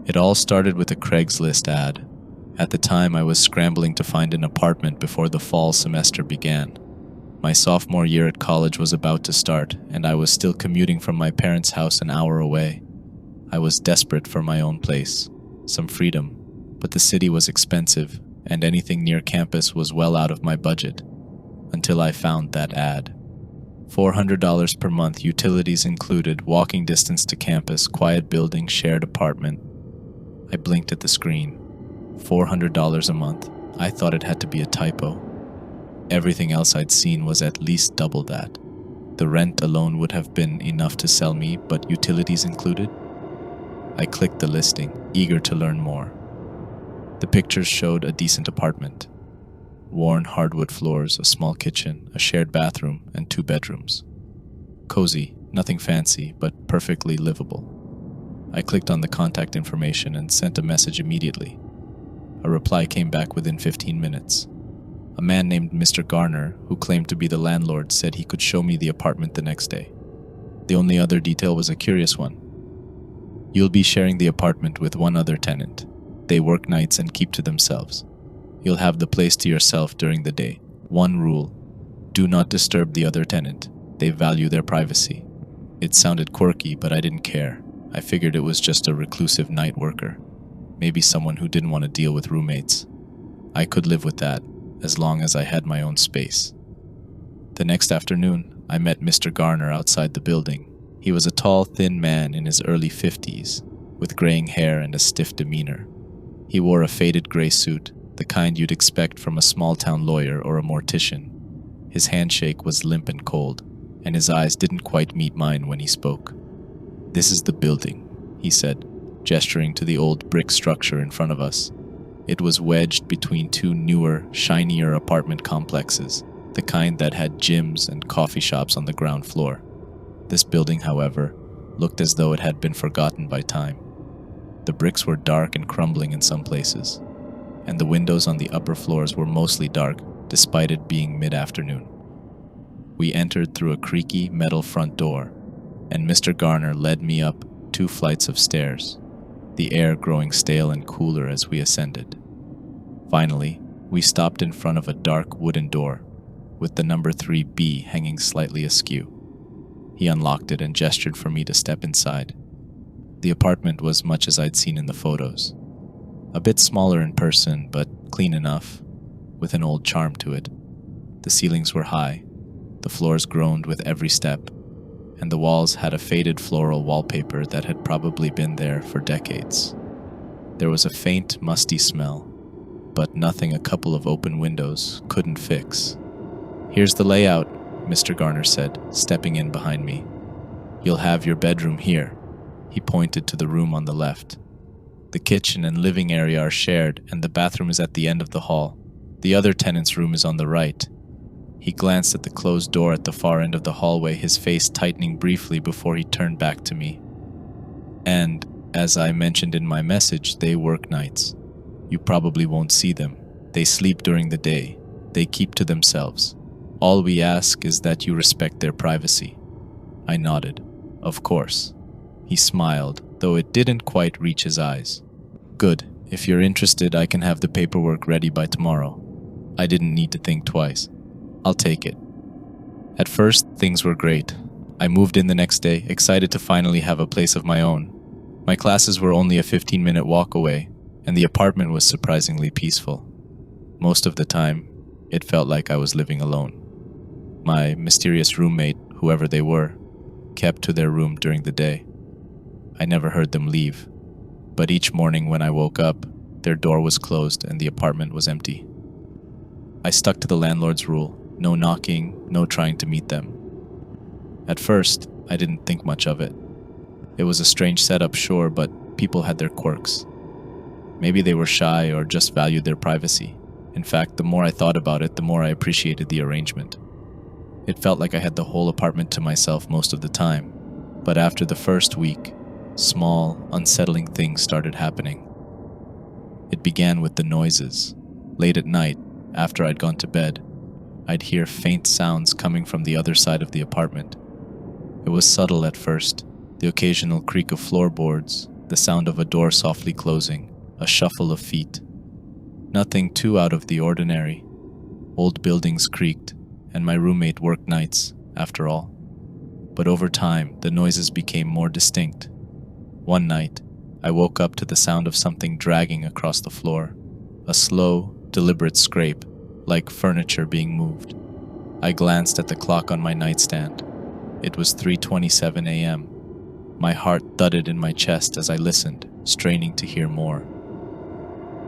It all started with a Craigslist ad. At the time, I was scrambling to find an apartment before the fall semester began. My sophomore year at college was about to start, and I was still commuting from my parents' house an hour away. I was desperate for my own place, some freedom, but the city was expensive, and anything near campus was well out of my budget, until I found that ad. $400 per month, utilities included, walking distance to campus, quiet building, shared apartment. I blinked at the screen. $400 a month. I thought it had to be a typo. Everything else I'd seen was at least double that. The rent alone would have been enough to sell me, but utilities included? I clicked the listing, eager to learn more. The pictures showed a decent apartment. Worn hardwood floors, a small kitchen, a shared bathroom, and 2 bedrooms. Cozy, nothing fancy, but perfectly livable. I clicked on the contact information and sent a message immediately. A reply came back within 15 minutes. A man named Mr. Garner, who claimed to be the landlord, said he could show me the apartment the next day. The only other detail was a curious one. You'll be sharing the apartment with one other tenant. They work nights and keep to themselves. You'll have the place to yourself during the day. One rule: do not disturb the other tenant. They value their privacy. It sounded quirky, but I didn't care. I figured it was just a reclusive night worker. Maybe someone who didn't want to deal with roommates. I could live with that, as long as I had my own space. The next afternoon, I met Mr. Garner outside the building. He was a tall, thin man in his early 50s, with graying hair and a stiff demeanor. He wore a faded gray suit, the kind you'd expect from a small-town lawyer or a mortician. His handshake was limp and cold, and his eyes didn't quite meet mine when he spoke. "This is the building," he said, gesturing to the old brick structure in front of us. It was wedged between 2 newer, shinier apartment complexes, the kind that had gyms and coffee shops on the ground floor. This building, however, looked as though it had been forgotten by time. The bricks were dark and crumbling in some places, and the windows on the upper floors were mostly dark, despite it being mid-afternoon. We entered through a creaky metal front door, and Mr. Garner led me up 2 flights of stairs, the air growing stale and cooler as we ascended. Finally, we stopped in front of a dark wooden door, with the number 3B hanging slightly askew. He unlocked it and gestured for me to step inside. The apartment was much as I'd seen in the photos. A bit smaller in person, but clean enough, with an old charm to it. The ceilings were high, the floors groaned with every step, and the walls had a faded floral wallpaper that had probably been there for decades. There was a faint, musty smell, but nothing a couple of open windows couldn't fix. "Here's the layout," Mr. Garner said, stepping in behind me. "You'll have your bedroom here." He pointed to the room on the left. "The kitchen and living area are shared, and the bathroom is at the end of the hall. The other tenant's room is on the right." He glanced at the closed door at the far end of the hallway, his face tightening briefly before he turned back to me. "And, as I mentioned in my message, they work nights. You probably won't see them. They sleep during the day. They keep to themselves. All we ask is that you respect their privacy." I nodded. "Of course." He smiled, though it didn't quite reach his eyes. "Good. If you're interested, I can have the paperwork ready by tomorrow." I didn't need to think twice. "I'll take it." At first, things were great. I moved in the next day, excited to finally have a place of my own. My classes were only a 15-minute walk away, and the apartment was surprisingly peaceful. Most of the time, it felt like I was living alone. My mysterious roommate, whoever they were, kept to their room during the day. I never heard them leave, but each morning when I woke up, their door was closed and the apartment was empty. I stuck to the landlord's rule: no knocking, no trying to meet them. At first, I didn't think much of it. It was a strange setup, sure, but people had their quirks. Maybe they were shy or just valued their privacy. In fact, the more I thought about it, the more I appreciated the arrangement. It felt like I had the whole apartment to myself most of the time, but after the first week, small, unsettling things started happening. It began with the noises. Late at night, after I'd gone to bed, I'd hear faint sounds coming from the other side of the apartment. It was subtle at first, the occasional creak of floorboards, the sound of a door softly closing, a shuffle of feet. Nothing too out of the ordinary. Old buildings creaked, and my roommate worked nights, after all. But over time, the noises became more distinct. One night, I woke up to the sound of something dragging across the floor, a slow, deliberate scrape, like furniture being moved. I glanced at the clock on my nightstand. It was 3:27 a.m. My heart thudded in my chest as I listened, straining to hear more.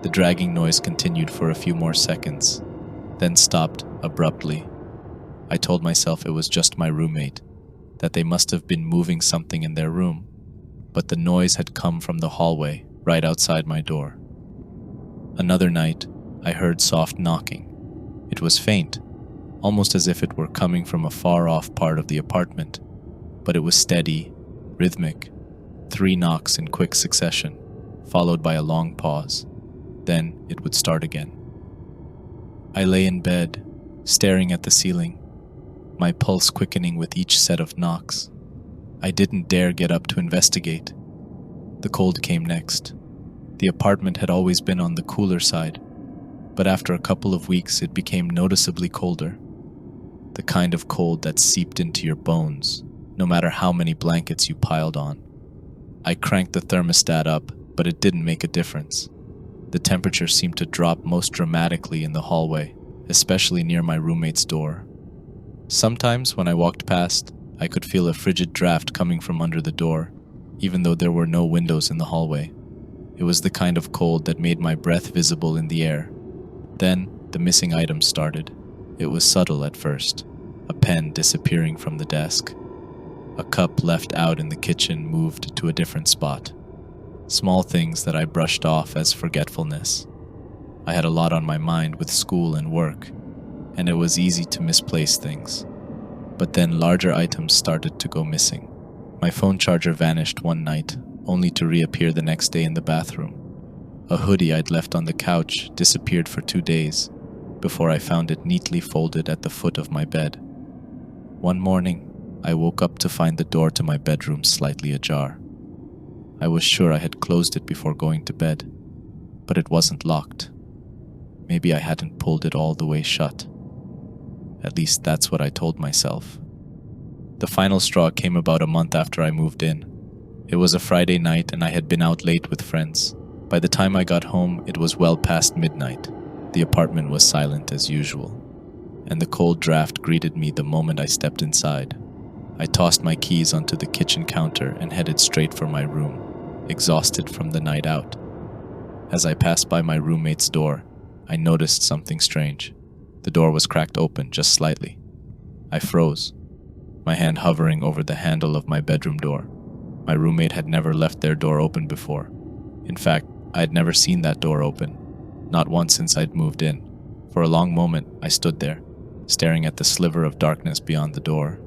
The dragging noise continued for a few more seconds, then stopped abruptly. I told myself it was just my roommate, that they must have been moving something in their room, but the noise had come from the hallway right outside my door. Another night, I heard soft knocking. It was faint, almost as if it were coming from a far-off part of the apartment, but it was steady, rhythmic, 3 knocks in quick succession, followed by a long pause. Then it would start again. I lay in bed, staring at the ceiling, my pulse quickening with each set of knocks. I didn't dare get up to investigate. The cold came next. The apartment had always been on the cooler side, but after a couple of weeks it became noticeably colder. The kind of cold that seeped into your bones, no matter how many blankets you piled on. I cranked the thermostat up, but it didn't make a difference. The temperature seemed to drop most dramatically in the hallway, especially near my roommate's door. Sometimes when I walked past, I could feel a frigid draft coming from under the door, even though there were no windows in the hallway. It was the kind of cold that made my breath visible in the air. Then, the missing items started. It was subtle at first. A pen disappearing from the desk. A cup left out in the kitchen moved to a different spot. Small things that I brushed off as forgetfulness. I had a lot on my mind with school and work, and it was easy to misplace things. But then larger items started to go missing. My phone charger vanished one night, only to reappear the next day in the bathroom. A hoodie I'd left on the couch disappeared for 2 days, before I found it neatly folded at the foot of my bed. One morning, I woke up to find the door to my bedroom slightly ajar. I was sure I had closed it before going to bed, but it wasn't locked. Maybe I hadn't pulled it all the way shut. At least that's what I told myself. The final straw came about a month after I moved in. It was a Friday night and I had been out late with friends. By the time I got home, it was well past midnight. The apartment was silent as usual, and the cold draft greeted me the moment I stepped inside. I tossed my keys onto the kitchen counter and headed straight for my room, exhausted from the night out. As I passed by my roommate's door, I noticed something strange. The door was cracked open just slightly. I froze, my hand hovering over the handle of my bedroom door. My roommate had never left their door open before. In fact, I had never seen that door open, not once since I'd moved in. For a long moment, I stood there, staring at the sliver of darkness beyond the door.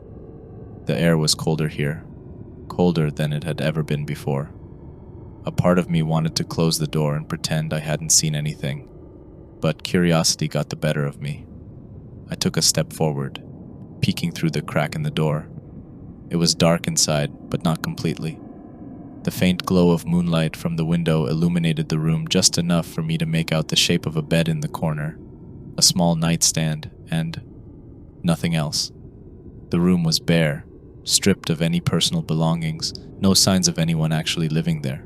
The air was colder here, colder than it had ever been before. A part of me wanted to close the door and pretend I hadn't seen anything, but curiosity got the better of me. I took a step forward, peeking through the crack in the door. It was dark inside, but not completely. The faint glow of moonlight from the window illuminated the room just enough for me to make out the shape of a bed in the corner, a small nightstand, and nothing else. The room was bare, stripped of any personal belongings, no signs of anyone actually living there.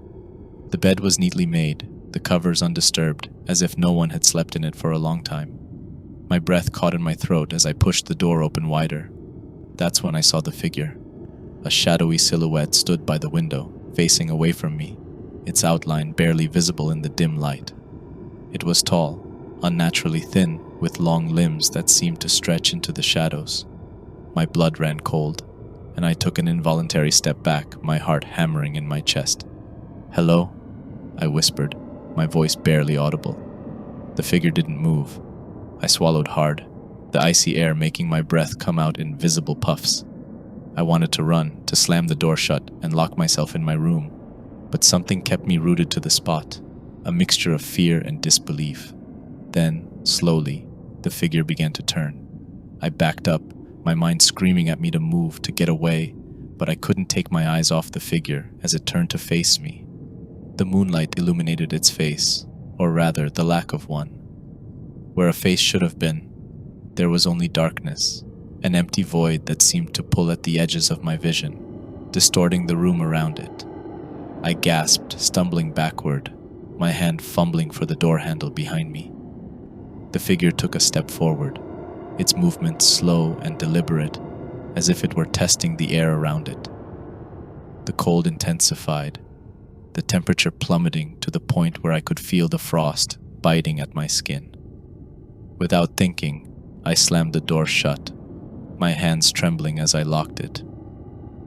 The bed was neatly made, the covers undisturbed, as if no one had slept in it for a long time. My breath caught in my throat as I pushed the door open wider. That's when I saw the figure. A shadowy silhouette stood by the window, facing away from me, its outline barely visible in the dim light. It was tall, unnaturally thin, with long limbs that seemed to stretch into the shadows. My blood ran cold, and I took an involuntary step back, my heart hammering in my chest. "Hello?" I whispered, my voice barely audible. The figure didn't move. I swallowed hard, the icy air making my breath come out in visible puffs. I wanted to run, to slam the door shut and lock myself in my room, but something kept me rooted to the spot, a mixture of fear and disbelief. Then, slowly, the figure began to turn. I backed up, my mind screaming at me to move, to get away, but I couldn't take my eyes off the figure as it turned to face me. The moonlight illuminated its face, or rather, the lack of one. Where a face should have been, there was only darkness, an empty void that seemed to pull at the edges of my vision, distorting the room around it. I gasped, stumbling backward, my hand fumbling for the door handle behind me. The figure took a step forward, its movement slow and deliberate, as if it were testing the air around it. The cold intensified, the temperature plummeting to the point where I could feel the frost biting at my skin. Without thinking, I slammed the door shut, my hands trembling as I locked it.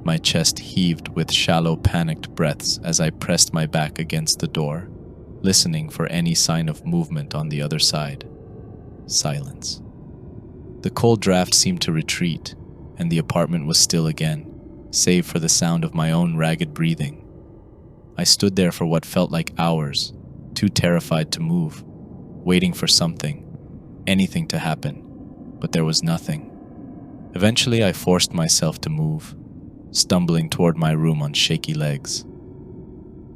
My chest heaved with shallow, panicked breaths as I pressed my back against the door, listening for any sign of movement on the other side. Silence. The cold draft seemed to retreat, and the apartment was still again, save for the sound of my own ragged breathing. I stood there for what felt like hours, too terrified to move, waiting for something, anything to happen, but there was nothing. Eventually, I forced myself to move, stumbling toward my room on shaky legs.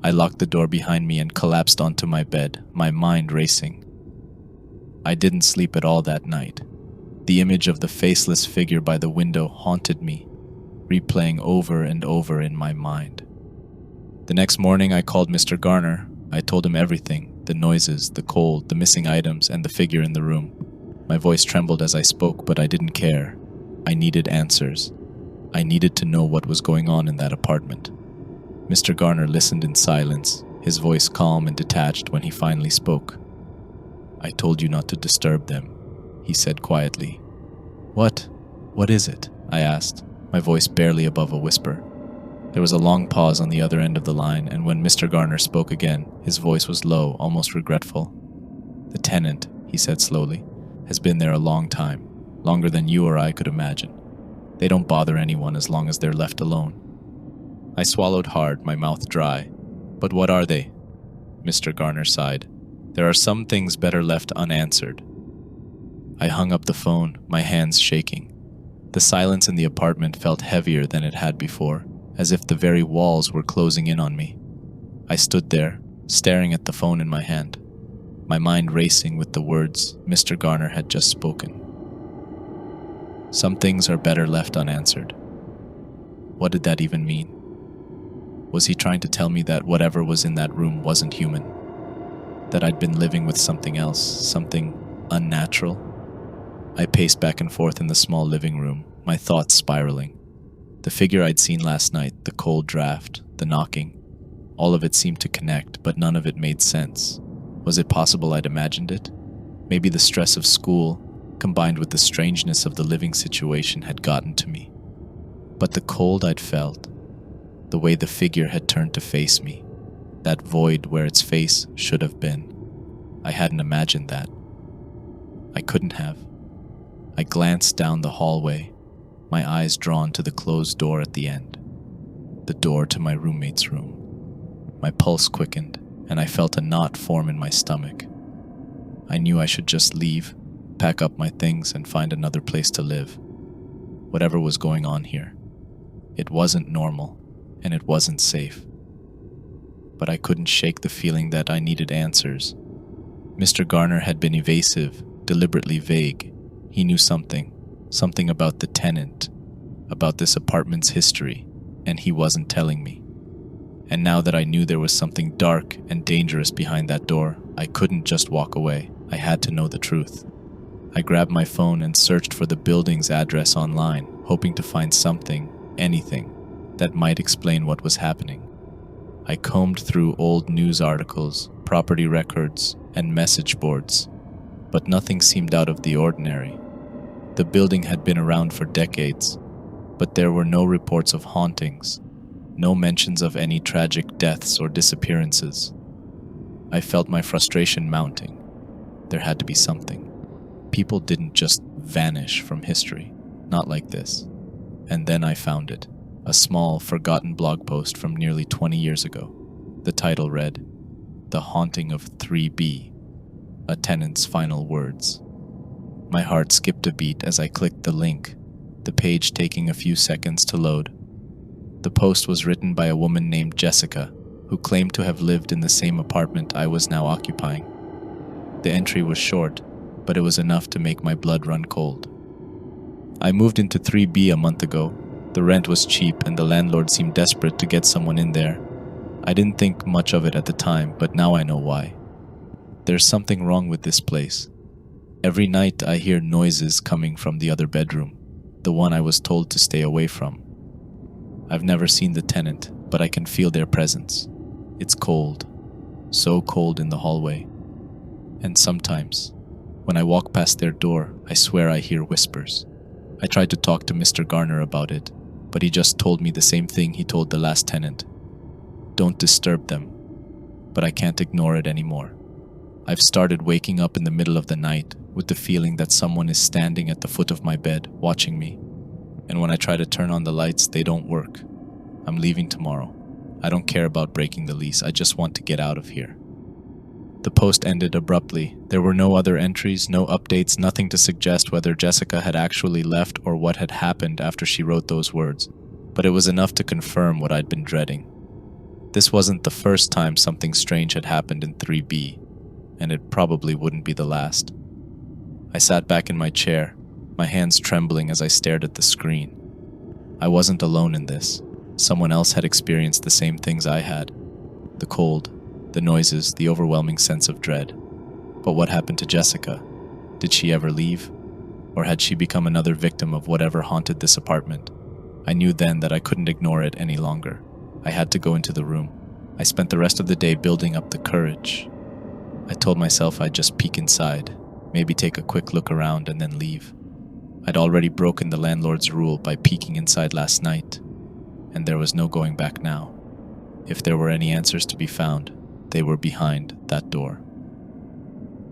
I locked the door behind me and collapsed onto my bed, my mind racing. I didn't sleep at all that night. The image of the faceless figure by the window haunted me, replaying over and over in my mind. The next morning, I called Mr. Garner. I told him everything, the noises, the cold, the missing items, and the figure in the room. My voice trembled as I spoke, but I didn't care. I needed answers. I needed to know what was going on in that apartment. Mr. Garner listened in silence, his voice calm and detached when he finally spoke. "I told you not to disturb them," he said quietly. "What? What is it?" I asked, my voice barely above a whisper. There was a long pause on the other end of the line, and when Mr. Garner spoke again, his voice was low, almost regretful. "The tenant," he said slowly, "has been there a long time, longer than you or I could imagine. They don't bother anyone as long as they're left alone." I swallowed hard, my mouth dry. "But what are they?" Mr. Garner sighed. "There are some things better left unanswered." I hung up the phone, my hands shaking. The silence in the apartment felt heavier than it had before, as if the very walls were closing in on me. I stood there, staring at the phone in my hand, my mind racing with the words Mr. Garner had just spoken. Some things are better left unanswered. What did that even mean? Was he trying to tell me that whatever was in that room wasn't human? That I'd been living with something else, something unnatural? I paced back and forth in the small living room, my thoughts spiraling. The figure I'd seen last night, the cold draft, the knocking, all of it seemed to connect, but none of it made sense. Was it possible I'd imagined it? Maybe the stress of school, combined with the strangeness of the living situation, had gotten to me. But the cold I'd felt, the way the figure had turned to face me, that void where its face should have been, I hadn't imagined that. I couldn't have. I glanced down the hallway, my eyes drawn to the closed door at the end, the door to my roommate's room. My pulse quickened, and I felt a knot form in my stomach. I knew I should just leave, pack up my things, and find another place to live. Whatever was going on here, it wasn't normal, and it wasn't safe. But I couldn't shake the feeling that I needed answers. Mr. Garner had been evasive, deliberately vague. He knew something about the tenant, about this apartment's history, and he wasn't telling me. And now that I knew there was something dark and dangerous behind that door, I couldn't just walk away. I had to know the truth. I grabbed my phone and searched for the building's address online, hoping to find something, anything, that might explain what was happening. I combed through old news articles, property records, and message boards, but nothing seemed out of the ordinary. The building had been around for decades, but there were no reports of hauntings, no mentions of any tragic deaths or disappearances. I felt my frustration mounting. There had to be something. People didn't just vanish from history, not like this. And then I found it, a small, forgotten blog post from nearly 20 years ago. The title read, "The Haunting of 3B, a Tenant's Final Words." My heart skipped a beat as I clicked the link, the page taking a few seconds to load. The post was written by a woman named Jessica, who claimed to have lived in the same apartment I was now occupying. The entry was short, but it was enough to make my blood run cold. I moved into 3B a month ago. The rent was cheap and the landlord seemed desperate to get someone in there. I didn't think much of it at the time, but now I know why. There's something wrong with this place. Every night I hear noises coming from the other bedroom, the one I was told to stay away from. I've never seen the tenant, but I can feel their presence. It's cold, so cold in the hallway. And sometimes, when I walk past their door, I swear I hear whispers. I tried to talk to Mr. Garner about it, but he just told me the same thing he told the last tenant. Don't disturb them. But I can't ignore it anymore. I've started waking up in the middle of the night with the feeling that someone is standing at the foot of my bed, watching me. And when I try to turn on the lights, they don't work. I'm leaving tomorrow. I don't care about breaking the lease, I just want to get out of here. The post ended abruptly. There were no other entries, no updates, nothing to suggest whether Jessica had actually left or what had happened after she wrote those words. But it was enough to confirm what I'd been dreading. This wasn't the first time something strange had happened in 3B, and it probably wouldn't be the last. I sat back in my chair, my hands trembling as I stared at the screen. I wasn't alone in this. Someone else had experienced the same things I had. The cold, the noises, the overwhelming sense of dread. But what happened to Jessica? Did she ever leave? Or had she become another victim of whatever haunted this apartment? I knew then that I couldn't ignore it any longer. I had to go into the room. I spent the rest of the day building up the courage. I told myself I'd just peek inside, maybe take a quick look around and then leave. I'd already broken the landlord's rule by peeking inside last night, and there was no going back now. If there were any answers to be found, they were behind that door.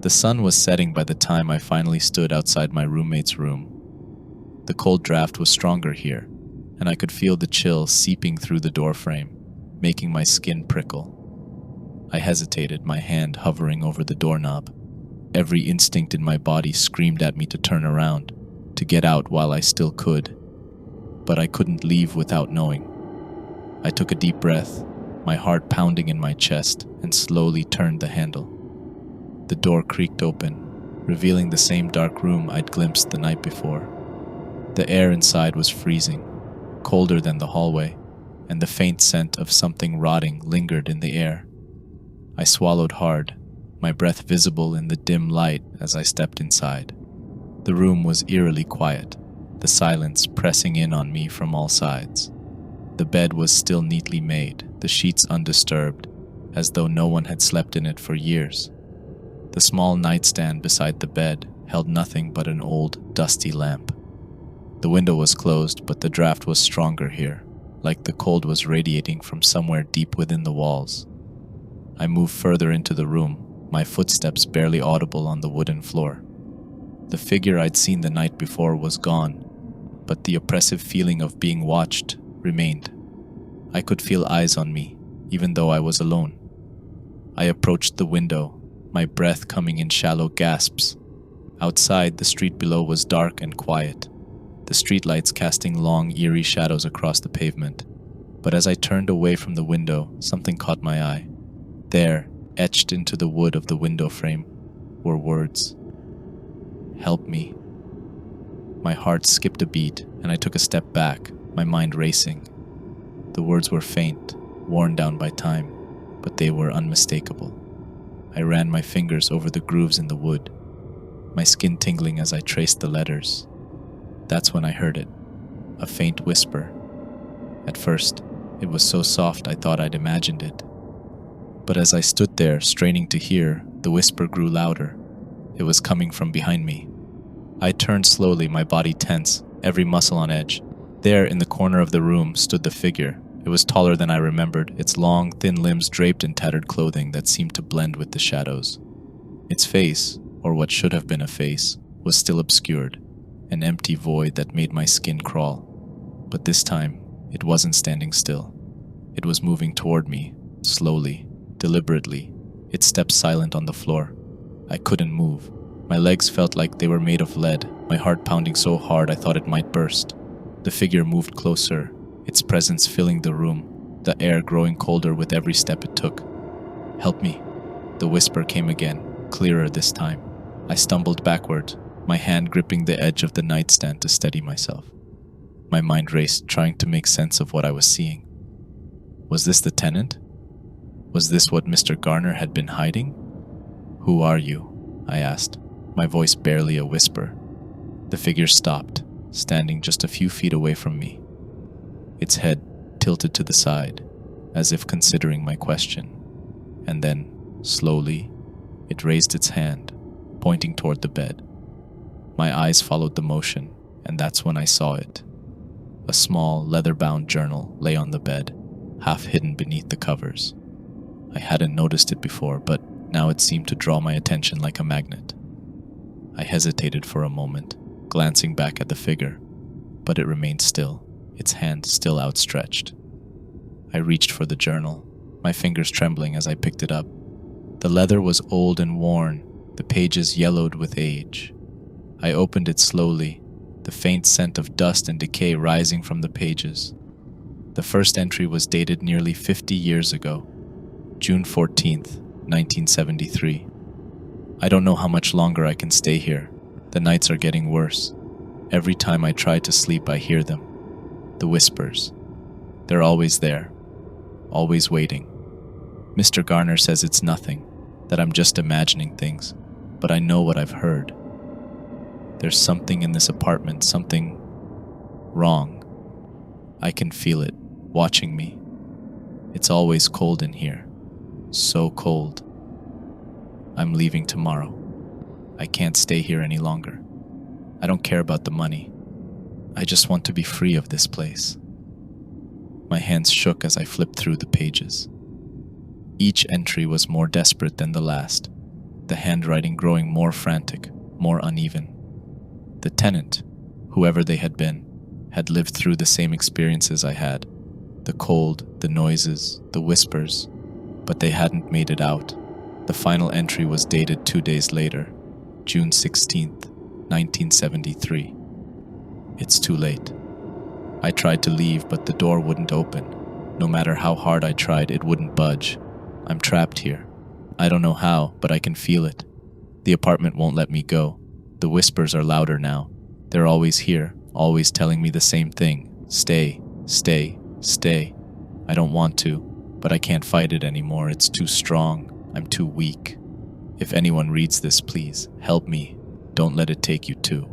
The sun was setting by the time I finally stood outside my roommate's room. The cold draft was stronger here, and I could feel the chill seeping through the doorframe, making my skin prickle. I hesitated, my hand hovering over the doorknob. Every instinct in my body screamed at me to turn around, to get out while I still could. But I couldn't leave without knowing. I took a deep breath, my heart pounding in my chest, and slowly turned the handle. The door creaked open, revealing the same dark room I'd glimpsed the night before. The air inside was freezing, colder than the hallway, and the faint scent of something rotting lingered in the air. I swallowed hard, my breath visible in the dim light as I stepped inside. The room was eerily quiet, the silence pressing in on me from all sides. The bed was still neatly made, the sheets undisturbed, as though no one had slept in it for years. The small nightstand beside the bed held nothing but an old, dusty lamp. The window was closed, but the draft was stronger here, like the cold was radiating from somewhere deep within the walls. I moved further into the room, my footsteps barely audible on the wooden floor. The figure I'd seen the night before was gone, but the oppressive feeling of being watched remained. I could feel eyes on me, even though I was alone. I approached the window, my breath coming in shallow gasps. Outside, the street below was dark and quiet, the streetlights casting long, eerie shadows across the pavement. But as I turned away from the window, something caught my eye. There, etched into the wood of the window frame, were words. "Help me." My heart skipped a beat, and I took a step back, my mind racing. The words were faint, worn down by time, but they were unmistakable. I ran my fingers over the grooves in the wood, my skin tingling as I traced the letters. That's when I heard it, a faint whisper. At first, it was so soft I thought I'd imagined it. But as I stood there, straining to hear, the whisper grew louder. It was coming from behind me. I turned slowly, my body tense, every muscle on edge. There, in the corner of the room, stood the figure. It was taller than I remembered, its long, thin limbs draped in tattered clothing that seemed to blend with the shadows. Its face, or what should have been a face, was still obscured, an empty void that made my skin crawl. But this time, it wasn't standing still. It was moving toward me, slowly, deliberately, its steps silent on the floor. I couldn't move. My legs felt like they were made of lead, my heart pounding so hard I thought it might burst. The figure moved closer, its presence filling the room. the air growing colder with every step it took. "Help me." The whisper came again, clearer this time. I stumbled backward, my hand gripping the edge of the nightstand to steady myself. My mind raced, trying to make sense of what I was seeing. Was this the tenant? Was this what Mr. Garner had been hiding? "Who are you?" I asked, my voice barely a whisper. The figure stopped, standing just a few feet away from me, its head tilted to the side, as if considering my question. And then, slowly, it raised its hand, pointing toward the bed. My eyes followed the motion, and that's when I saw it. A small, leather-bound journal lay on the bed, half hidden beneath the covers. I hadn't noticed it before, but now it seemed to draw my attention like a magnet. I hesitated for a moment, glancing back at the figure, but it remained still, its hand still outstretched. I reached for the journal, my fingers trembling as I picked it up. The leather was old and worn, the pages yellowed with age. I opened it slowly, the faint scent of dust and decay rising from the pages. The first entry was dated nearly 50 years ago, June 14th, 1973. "I don't know how much longer I can stay here. The nights are getting worse. Every time I try to sleep, I hear them. The whispers. They're always there, always waiting. Mr. Garner says it's nothing, that I'm just imagining things, but I know what I've heard. There's something in this apartment, something wrong. I can feel it, watching me. It's always cold in here, so cold. I'm leaving tomorrow. I can't stay here any longer. I don't care about the money. I just want to be free of this place." My hands shook as I flipped through the pages. Each entry was more desperate than the last, the handwriting growing more frantic, more uneven. The tenant, whoever they had been, had lived through the same experiences I had. The cold, the noises, the whispers, but they hadn't made it out. The final entry was dated 2 days later, June 16th, 1973. It's too late. I tried to leave, but the door wouldn't open. No matter how hard I tried, it wouldn't budge. I'm trapped here. I don't know how, but I can feel it. The apartment won't let me go. The whispers are louder now. They're always here, always telling me the same thing. Stay, stay, stay. I don't want to, but I can't fight it anymore. It's too strong. I'm too weak. If anyone reads this, please, help me. Don't let it take you too.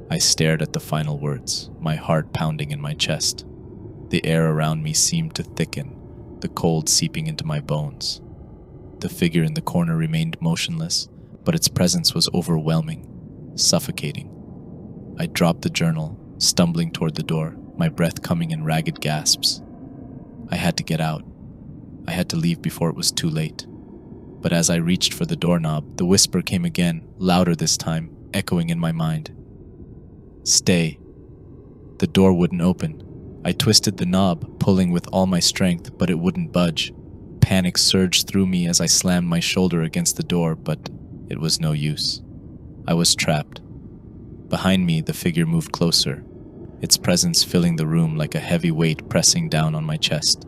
I stared at the final words, my heart pounding in my chest. The air around me seemed to thicken, the cold seeping into my bones. The figure in the corner remained motionless, but its presence was overwhelming, suffocating. I dropped the journal, stumbling toward the door, my breath coming in ragged gasps. I had to get out. I had to leave before it was too late. But as I reached for the doorknob, the whisper came again, louder this time, echoing in my mind. Stay. The door wouldn't open. I twisted the knob, pulling with all my strength, but it wouldn't budge. Panic surged through me as I slammed my shoulder against the door, but it was no use. I was trapped. Behind me, the figure moved closer, its presence filling the room like a heavy weight pressing down on my chest.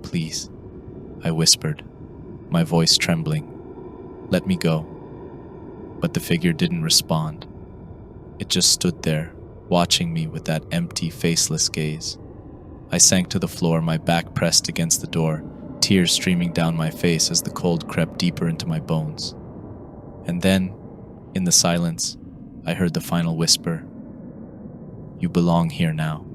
"Please," I whispered, my voice trembling. "Let me go." But the figure didn't respond. It just stood there, watching me with that empty, faceless gaze. I sank to the floor, my back pressed against the door, tears streaming down my face as the cold crept deeper into my bones. And then, in the silence, I heard the final whisper. "You belong here now."